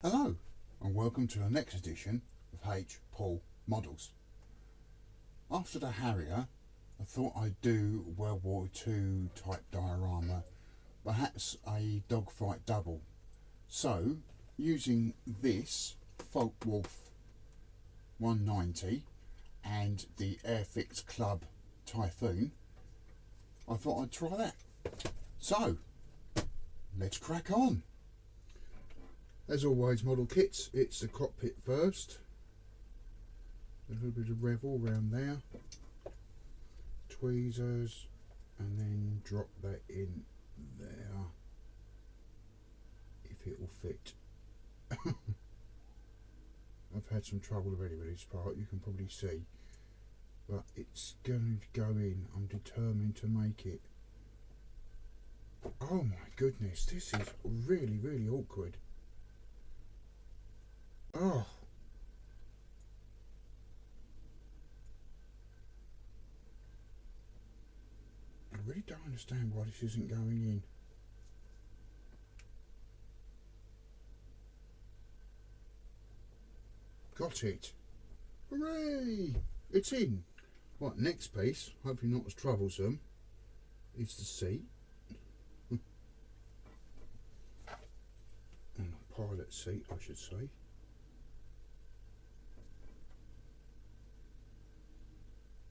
Hello and welcome to the next edition of H. Paul Models. After the Harrier, I thought I'd do World War II type diorama, perhaps a Dogfight double. So, using this FW190 and the Airfix Club Typhoon, I thought I'd try that. So, let's crack on. As always, model kits, it's the cockpit first. A little bit of revel around there, tweezers, and then drop that in there if it will fit. I've had some trouble already with this part, you can probably see, but it's going to go in. I'm determined to make it. Oh my goodness, this is really awkward. Oh, I really don't understand why this isn't going in. Got it. Hooray! It's in. Right, next piece, hopefully not as troublesome, is the seat. And a pilot seat, I should say.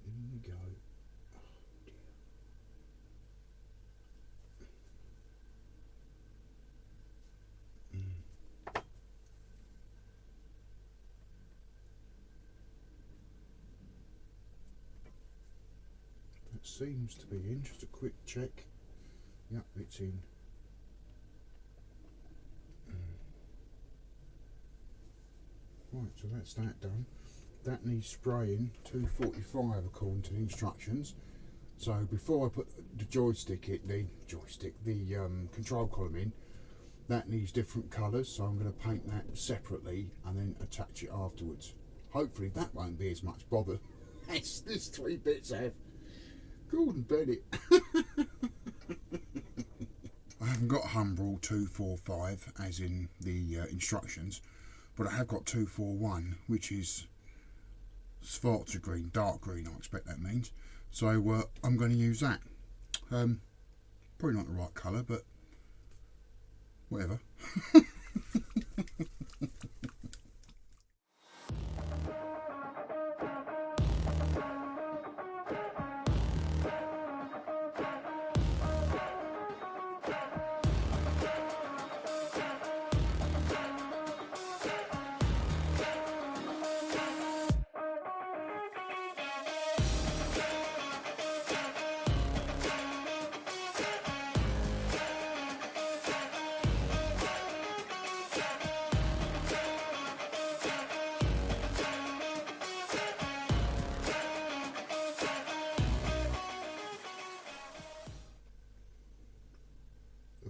In we go. Oh dear. That seems to be in. Just a quick check. Yep, it's in. Right, so that's that done. That needs spraying 245 according to the instructions. So before I put the control column in, that needs different colours, so I'm going to paint that separately and then attach it afterwards. Hopefully that won't be as much bother as these three bits have. Gordon Bennett. I haven't got Humbrol 245 as in the instructions, but I have got 241, which is Schwarzer green, dark green, I expect that means. So I'm going to use that. Probably not the right colour, but whatever.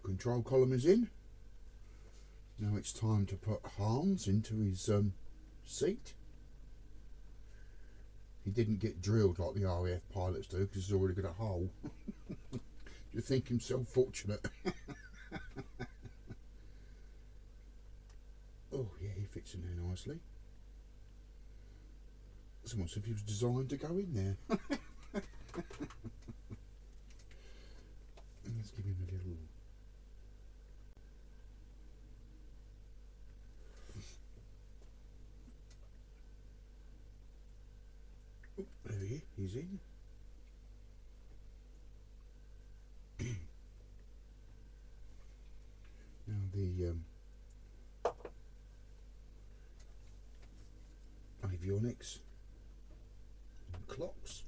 Control column is in. Now it's time to put Hans into his seat. He didn't get drilled like the RAF pilots do because he's already got a hole. You think himself fortunate. Oh yeah, he fits in there nicely. It's almost as if he was designed to go in there. Let's give him a little. There he is, he's in. Now the avionics and clocks.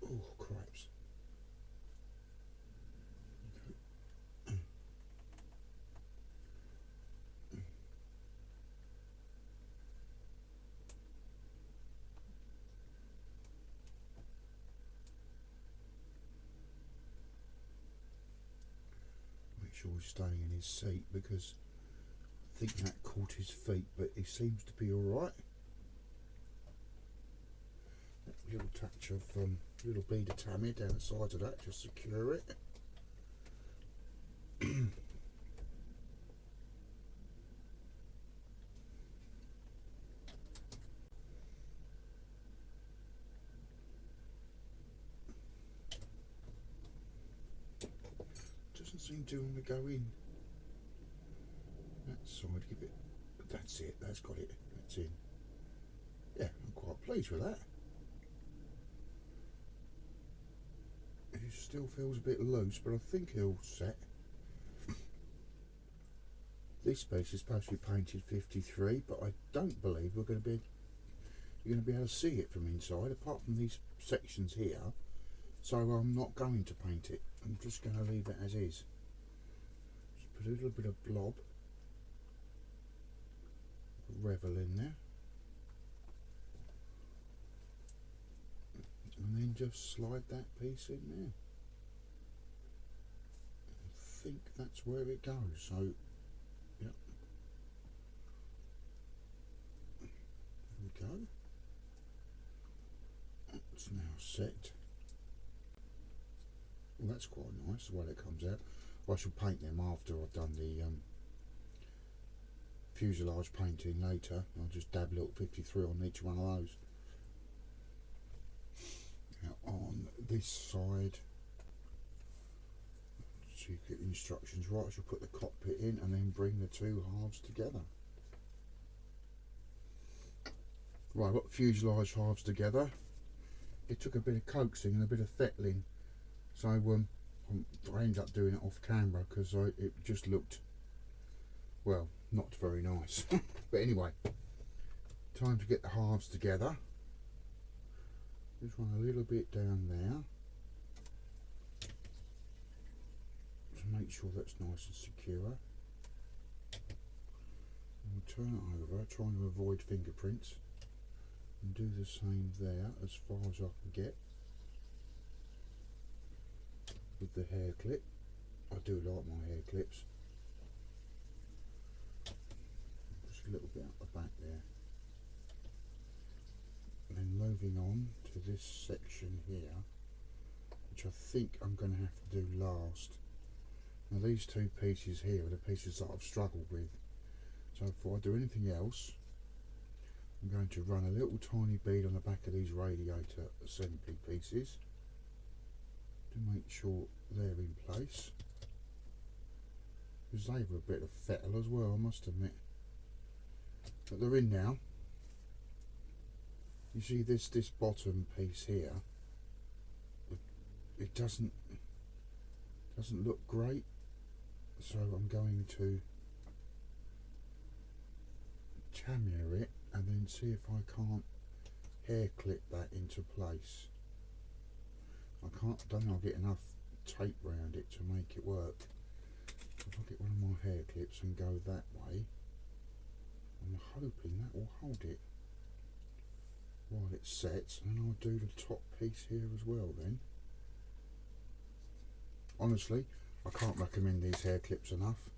Oh, cripes. Sure he's staying in his seat because I think that caught his feet, but he seems to be alright. little touch of little bead of tammy down the side of that, just secure it. Doesn't seem to want to go in that side. Give it. That's it. That's got it. That's in. Yeah, I'm quite pleased with that. It still feels a bit loose, but I think it'll set. This piece is supposed to be painted 53, but I don't believe you're going to be able to see it from inside, apart from these sections here. So I'm not going to paint it. I'm just going to leave it as is. Just put a little bit of blob revel in there, and then just slide that piece in there. I think that's where it goes. So, yep. There we go. It's now set. Well, that's quite nice the way that comes out. I shall paint them after I've done the fuselage painting later. I'll just dab a little 53 on each one of those. Now on this side, so you get the instructions right, I shall put the cockpit in and then bring the two halves together. Right, I've got the fuselage halves together. It took a bit of coaxing and a bit of fettling, so I ended up doing it off camera because it just looked, well, not very nice. But anyway, time to get the halves together. Just run a little bit down there to make sure that's nice and secure. And we'll turn it over, trying to avoid fingerprints, and do the same there as far as I can get with the hair clip. I do like my hair clips. Just a little bit out the back there. And then moving on to this section here, which I think I'm going to have to do last. Now these two pieces here are the pieces that I've struggled with. So before I do anything else, I'm going to run a little tiny bead on the back of these radiator assembly pieces to make sure they're in place. Because they were a bit of fettle as well, I must admit. But they're in now. You see this bottom piece here, it doesn't look great, so I'm going to tamir it and then see if I can't hair clip that into place. I don't think I'll get enough tape around it to make it work. If I get one of my hair clips and go that way, I'm hoping that will hold it while it sets, and I'll do the top piece here as well then. Honestly, I can't recommend these hair clips enough.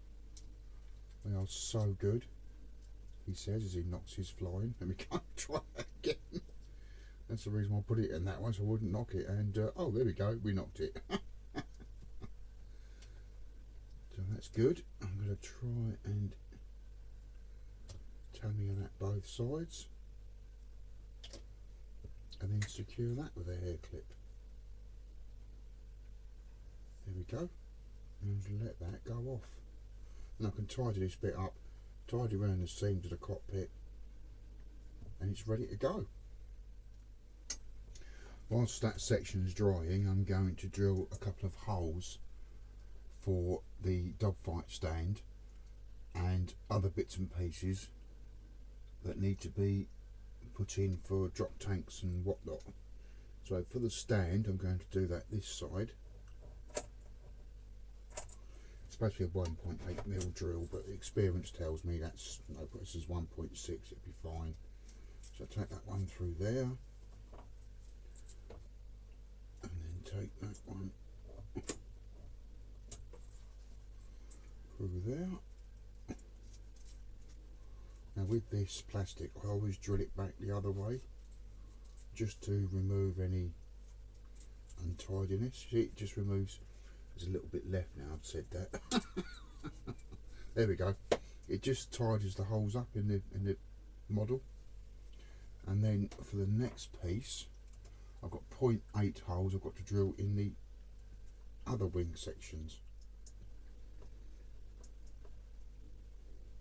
They are so good, he says as he knocks his flying. Let me go try that again. That's the reason I put it in that one, so I wouldn't knock it, and oh, there we go, we knocked it. So that's good. I'm going to try and tammy that both sides, and then secure that with a hair clip. There we go, and let that go off. And I can tidy this bit up, tidy around the seams of the cockpit, and it's ready to go. Whilst that section is drying, I'm going to drill a couple of holes for the Dogfight stand and other bits and pieces that need to be put in for drop tanks and whatnot. So for the stand, I'm going to do that this side. It's supposed to be a 1.8mm drill, but the experience tells me that's no, this is 1.6, it'd be fine. So take that one through there, and then take that one through there. Now with this plastic, I always drill it back the other way, just to remove any untidiness. See, it just removes. There's a little bit left now, I've said that. There we go. It just tidies the holes up in the model. And then for the next piece, I've got 0.8 holes I've got to drill in the other wing sections.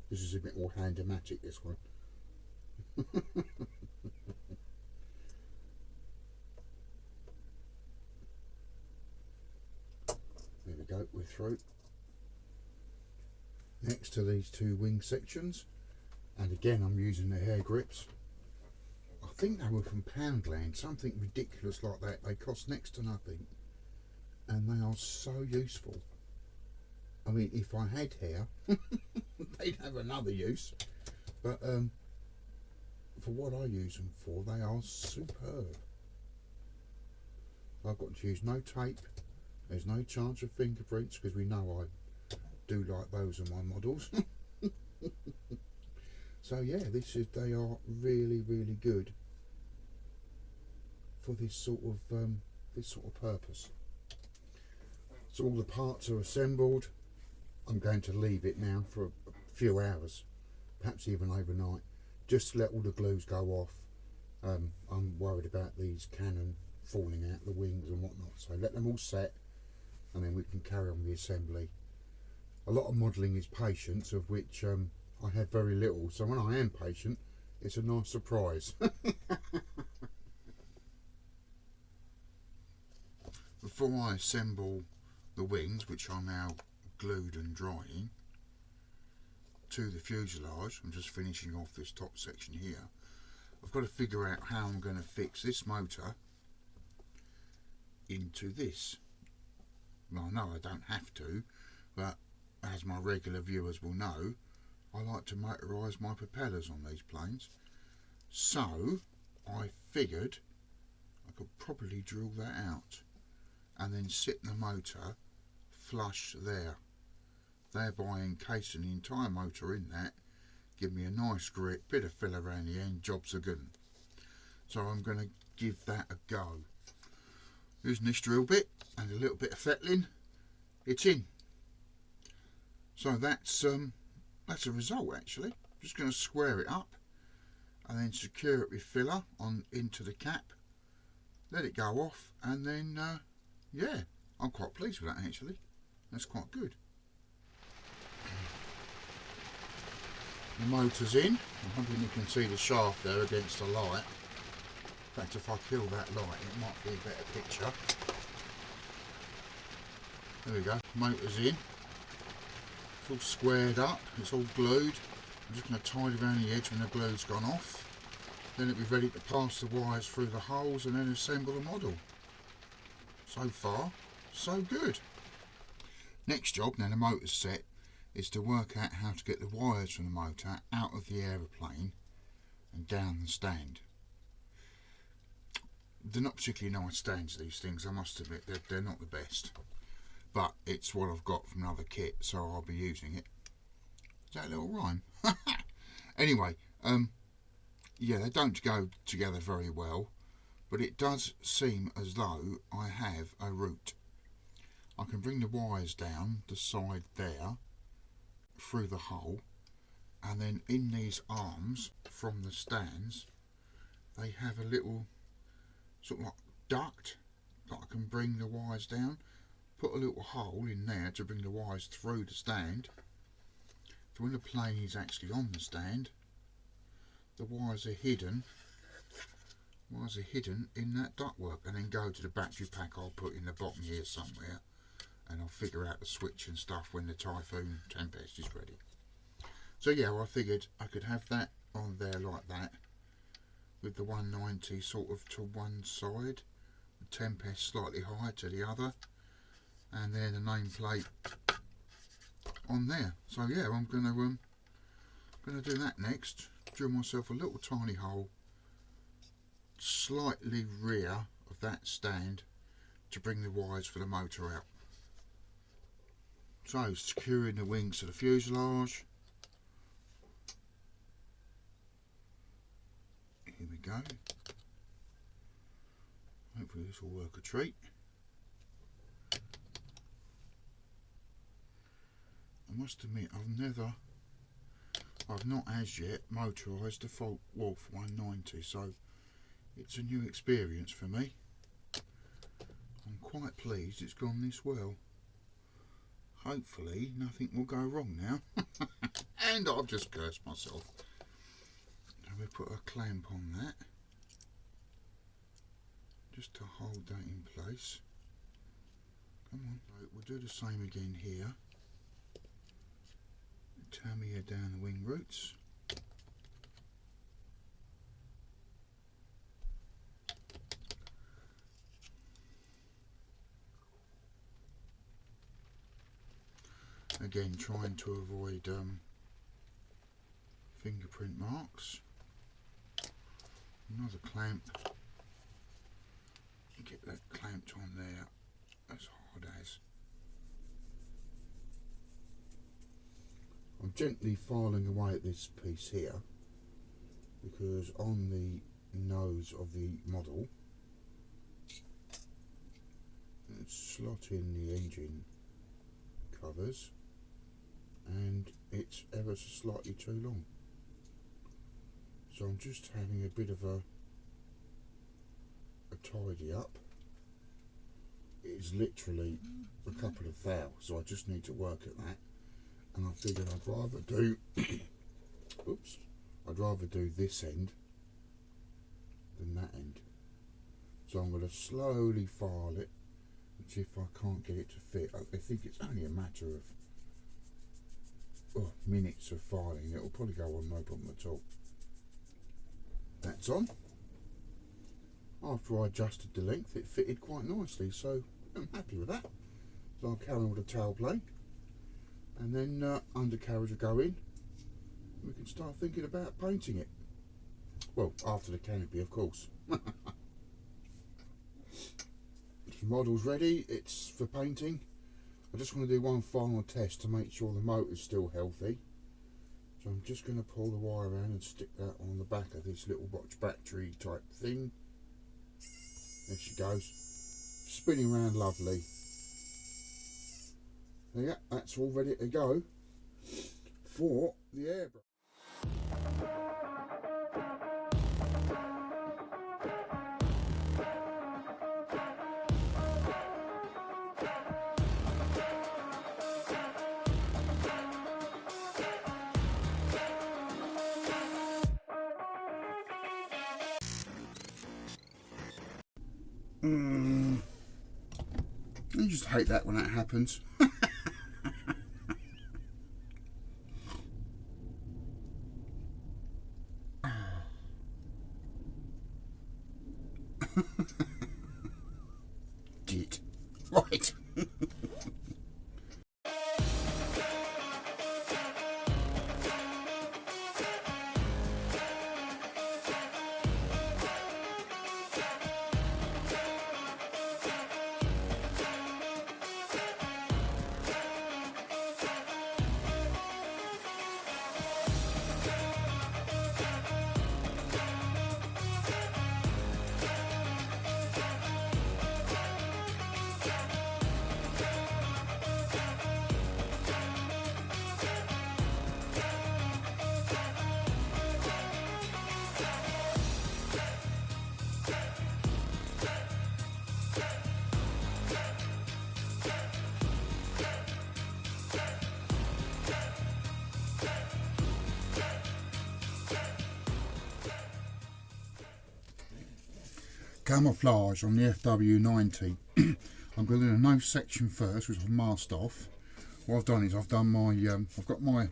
This is a bit more handomatic, this one. There we go, we're through. Next to these two wing sections, and again I'm using the hair grips. I think they were from Poundland, something ridiculous like that. They cost next to nothing and they are so useful. I mean, if I had hair they'd have another use, but for what I use them for, they are superb. I've got to use no tape, there's no chance of fingerprints because we know I do like those on my models. So yeah, they are really good for this sort of purpose. So all the parts are assembled. I'm going to leave it now for a few hours, perhaps even overnight, just to let all the glues go off. I'm worried about these cannon falling out the wings and whatnot, so let them all set and then we can carry on the assembly. A lot of modelling is patience, of which I have very little, so when I am patient it's a nice surprise. Before I assemble the wings, which are now glued and drying to the fuselage, I'm just finishing off this top section here. I've got to figure out how I'm going to fix this motor into this. Well, no, I don't have to, but as my regular viewers will know, I like to motorise my propellers on these planes. So I figured I could probably drill that out and then sit the motor flush there, thereby encasing the entire motor in that, give me a nice grip, bit of fill around the end, jobs are good. So I'm going to give that a go. Using this drill bit and a little bit of fettling, it's in. So that's a result actually. Just going to square it up and then secure it with filler on into the cap, let it go off, and then yeah, I'm quite pleased with that actually. That's quite good. The motor's in. I'm hoping you can see the shaft there against the light. In fact, if I kill that light it might be a better picture. There we go, motor's in. It's all squared up, it's all glued. I'm just going to tidy around the edge when the glue's gone off. Then it'll be ready to pass the wires through the holes and then assemble the model. So far, so good. Next job, now the motor's set, is to work out how to get the wires from the motor out of the aeroplane and down the stand. They're not particularly nice stands, these things, I must admit, they're not the best. But it's what I've got from another kit, so I'll be using it. Is that a little rhyme? Anyway, yeah, they don't go together very well, but it does seem as though I have a route. I can bring the wires down the side there, through the hole, and then in these arms from the stands, they have a little sort of like duct that I can bring the wires down. Put a little hole in there to bring the wires through the stand. So when the plane is actually on the stand, the wires are hidden. Wires are hidden in that ductwork, and then go to the battery pack I'll put in the bottom here somewhere, and I'll figure out the switch and stuff when the Typhoon Tempest is ready. So yeah, well, I figured I could have that on there like that, with the 190 sort of to one side, the Tempest slightly higher to the other, and then the nameplate on there. So yeah, I'm gonna do that next. Drill myself a little tiny hole slightly rear of that stand to bring the wires for the motor out. So securing the wings to the fuselage. Here we go. hopefully this will work a treat. I must admit I've not as yet motorised a FW190, so it's a new experience for me. I'm quite pleased it's gone this well. Hopefully nothing will go wrong now. And I've just cursed myself. Now we put a clamp on that, just to hold that in place. Come on, so we'll do the same again here. Turn me down the wing roots. Again, trying to avoid fingerprint marks. Another clamp. Get that clamped on there as hard as. I'm gently filing away at this piece here because on the nose of the model slot in the engine covers and it's ever so slightly too long, so I'm just having a bit of a tidy up. It's literally a couple of thou, so I just need to work at that. And I figured I'd rather do oops, I'd rather do this end than that end. So I'm going to slowly file it and see if I can't get it to fit. I think it's only a matter of minutes of filing. It'll probably go on no problem at all. That's on. After I adjusted the length, it fitted quite nicely, so I'm happy with that. So I'll carry on with the tail plane. And then undercarriage will go in. We can start thinking about painting it. Well, after the canopy, of course. The model's ready. It's for painting. I just want to do one final test to make sure the motor's still healthy. So I'm just going to pull the wire around and stick that on the back of this little watch battery type thing. There she goes. Spinning around lovely. Yeah, that's all ready to go for the airbrush. I just hate that when that happens. Git. Right. Camouflage on the FW190. I'm going to do a nose section first, which I've masked off. What I've done is I've got my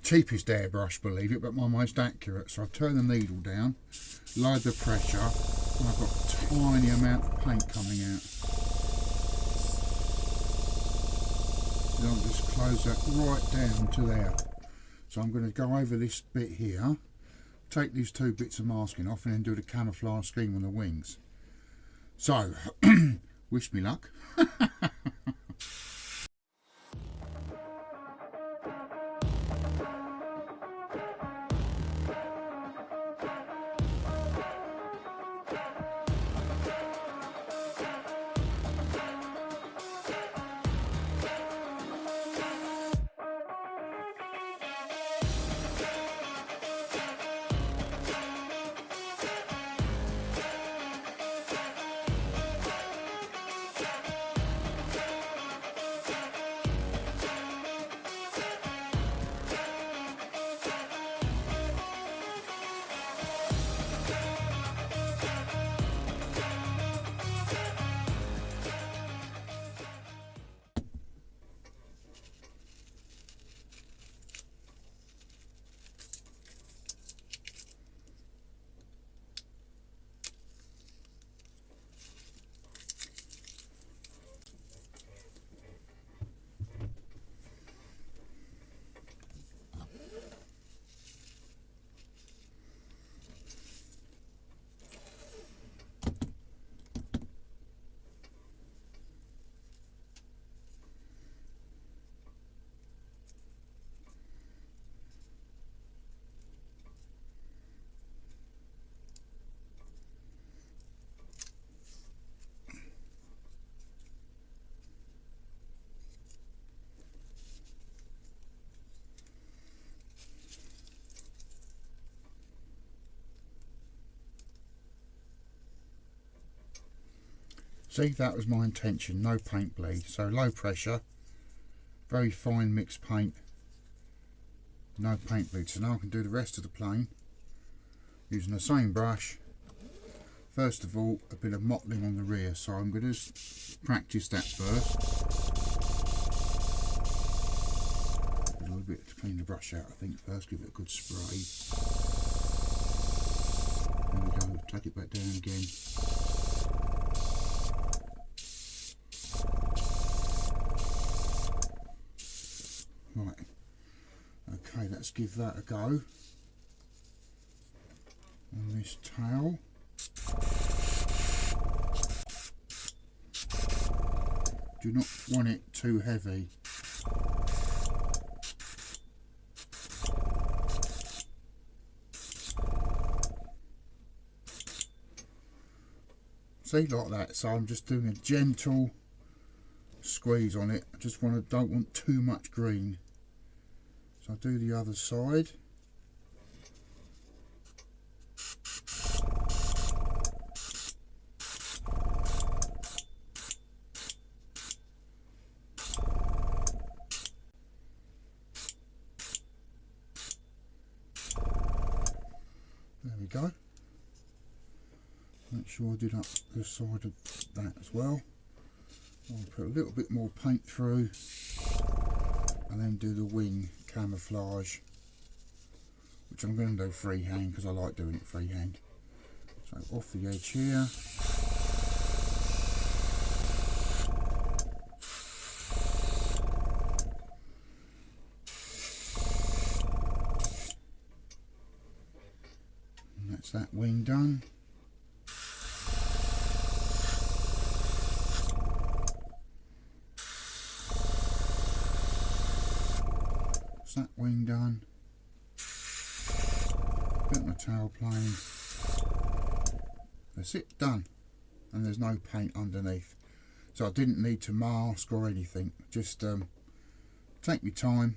cheapest airbrush, believe it, but my most accurate. So I've turned the needle down, lowered the pressure, and I've got a tiny amount of paint coming out. Then I'll just close that right down to there. So I'm going to go over this bit here, take these two bits of masking off, and then do the camouflage scheme on the wings. So, wish me luck. See, that was my intention, no paint bleed. So low pressure, very fine mixed paint, no paint bleed. So now I can do the rest of the plane using the same brush. First of all, a bit of mottling on the rear, so I'm going to practice that first. A little bit to clean the brush out, I think, first, give it a good spray. There we go, take it back down again. Right, okay, let's give that a go on this tail. Do not want it too heavy. See, like that. So I'm just doing a gentle squeeze on it. I just don't want too much green. So I'll do the other side. There we go. Make sure I did up the side of that as well. I'll put a little bit more paint through and then do the wing camouflage, which I'm going to do freehand because I like doing it freehand. So off the edge here. And that's that wing done. That wing done, bit on the tailplane, that's it, done, and there's no paint underneath, so I didn't need to mask or anything, just take my time,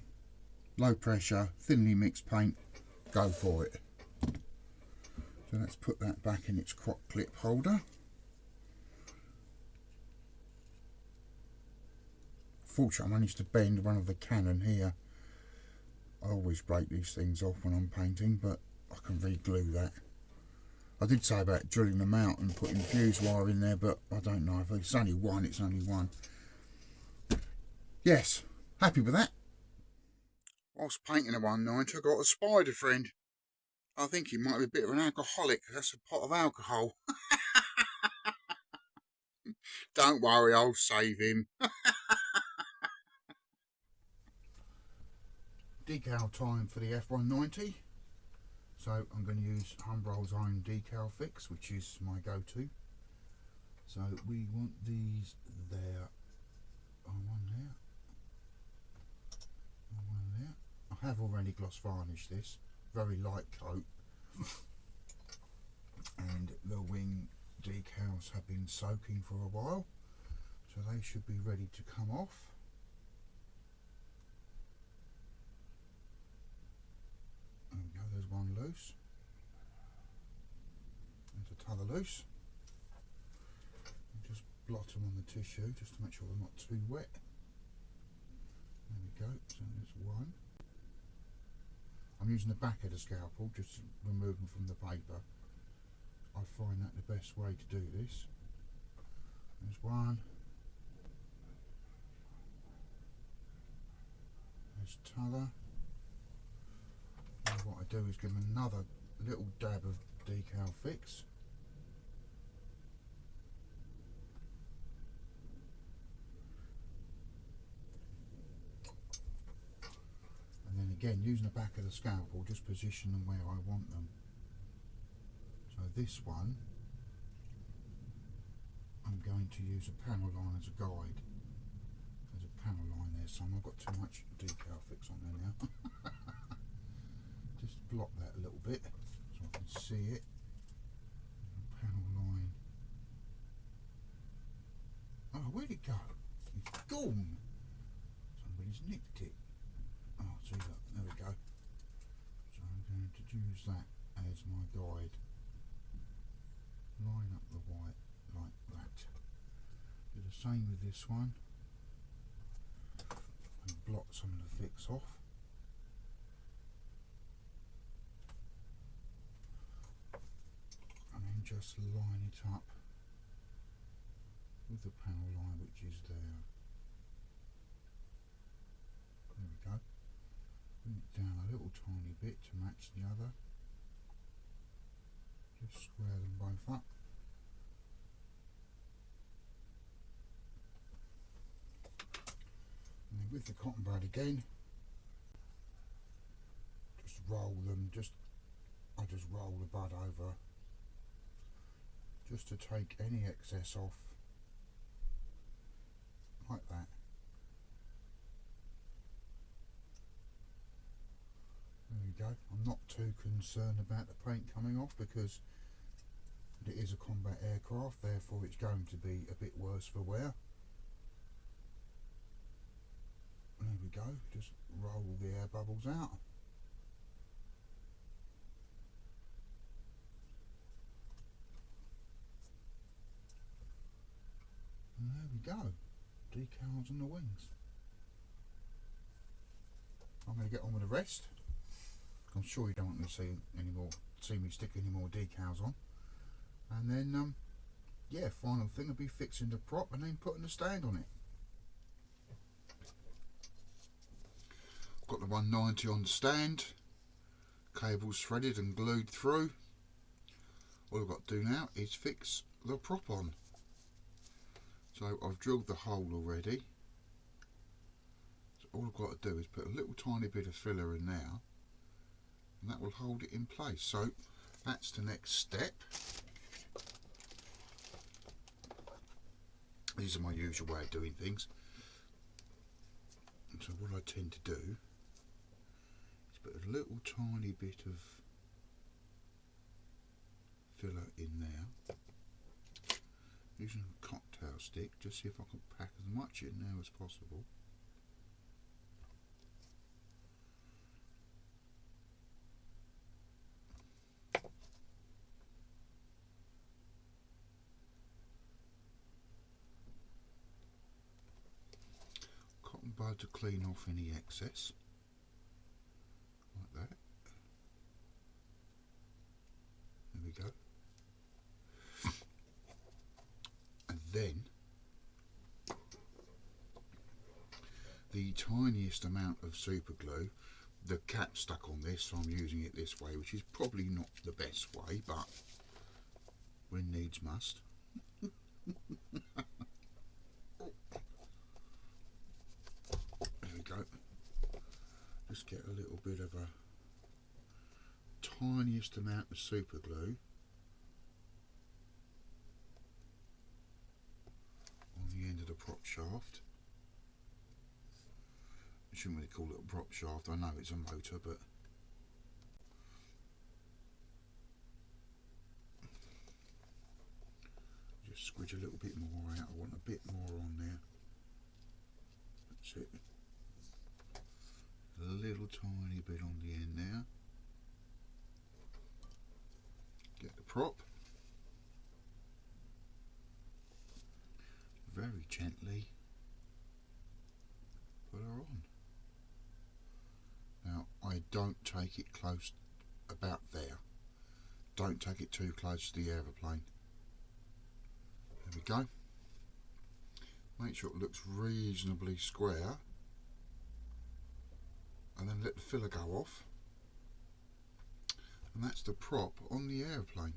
low pressure, thinly mixed paint, go for it. So let's put that back in its crop clip holder. Fortunately I managed to bend one of the cannon here. I always break these things off when I'm painting, but I can re-glue that. I did say about drilling them out and putting fuse wire in there, but I don't know. If it's only one, it's only one. Yes, happy with that. Whilst painting a 190, I got a spider friend. I think he might be a bit of an alcoholic. That's a pot of alcohol. Don't worry, I'll save him. Decal time for the F190. So I'm going to use Humbrol's own decal fix, which is my go-to. So we want these there. One there. One there. I have already gloss varnished this. Very light coat. And the wing decals have been soaking for a while. So they should be ready to come off. There we go, there's one loose. There's another loose. And just blot them on the tissue just to make sure they're not too wet. There we go, so there's one. I'm using the back of the scalpel just to remove them from the paper. I find that the best way to do this. There's one. There's t'other. And what I do is give them another little dab of decal fix. And then again, using the back of the scalpel, just position them where I want them. So this one, I'm going to use a panel line as a guide. There's a panel line there somewhere. I've got too much decal fix on there now. Just block that a little bit so I can see it. Panel line. Oh, where'd it go? It's gone. Somebody's nicked it. Oh, see that? There we go. So I'm going to use that as my guide. Line up the white like that. same with this one, and block some of the fix off. And then just line it up with the power line which is there. There we go. Bring it down a little tiny bit to match the other. Just square them both up. And then with the cotton bud again, just roll them, I just roll the bud over just to take any excess off, like that. There we go. I'm not too concerned about the paint coming off because it is a combat aircraft, therefore it's going to be a bit worse for wear. There we go, just roll the air bubbles out. And there we go, decals on the wings. I'm going to get on with the rest. I'm sure you don't want me to see me stick any more decals on. And then, yeah, final thing will be fixing the prop and then putting the stand on it. Got the 190 on the stand, cables threaded and glued through. All I've got to do now is fix the prop on. So I've drilled the hole already. So all I've got to do is put a little tiny bit of filler in there, and that will hold it in place. So that's the next step. These are my usual way of doing things. And so what I tend to do is put a little tiny bit of filler in there, using a cocktail stick, just see if I can pack as much in there as possible. Cotton bud to clean off any excess, like that. There we go. And then the tiniest amount of super glue. The cap stuck on this, so I'm using it this way, which is probably not the best way, but when needs must. There we go. Just get a little bit of a tiniest amount of super glue on the end of the prop shaft. I shouldn't really call it a prop shaft, I know it's a motor, but just squidge a little bit more out. I want a bit more on there. That's it. A little tiny bit on the end there. Get the prop. Very gently put her on. Now I don't take it close, about there. Don't take it too close to the aeroplane. There we go. Make sure it looks reasonably square, and then let the filler go off, and that's the prop on the aeroplane.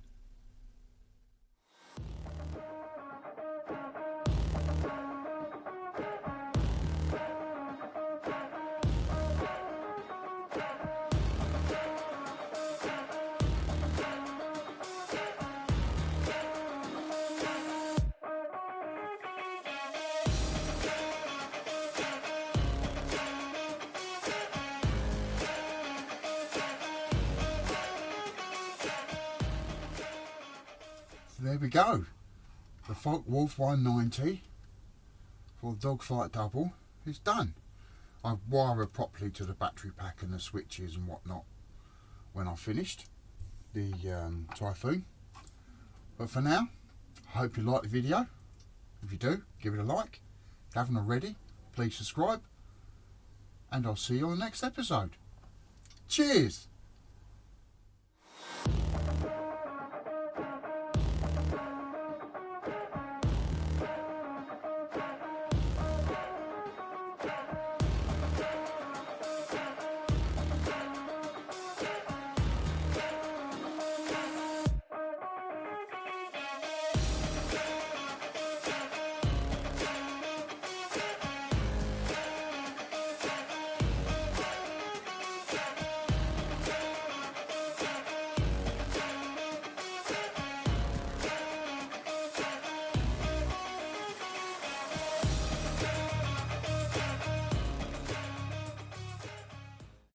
There we go, the FW190 for the Dogfight double is done. I wire it properly to the battery pack and the switches and whatnot when I finished the Typhoon. But for now, I hope you liked the video. If you do, give it a like. If you haven't already, please subscribe. And I'll see you on the next episode. Cheers!